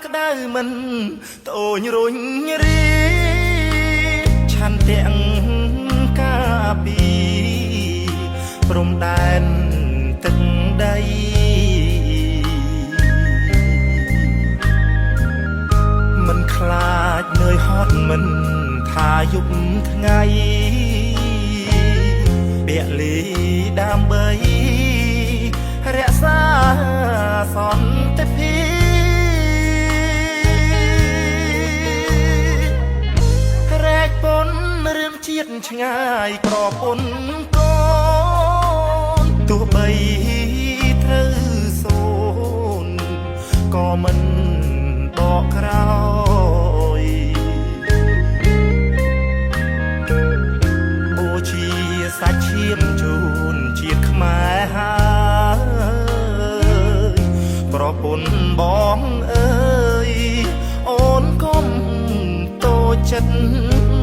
ក្តៅមិនតូចរុញរីឆាន់ទាំងកាពីព្រំដែនទឹកដីមិនខ្លាចនឿយហត់មិនថាយប់ថ្ងៃពលីដើម្បីរក្សាសន្តិភាពរែកពុនរឿងជាតិឆ្ងាយក្រពុនកូនទោះបីត្រូវសូនក៏មិនបកក្រោយបូជាសាច់ឈាមជូនជាតិខ្មែរហើយប្រពន្ធបងអើយអូនកុំតូចចិត្ត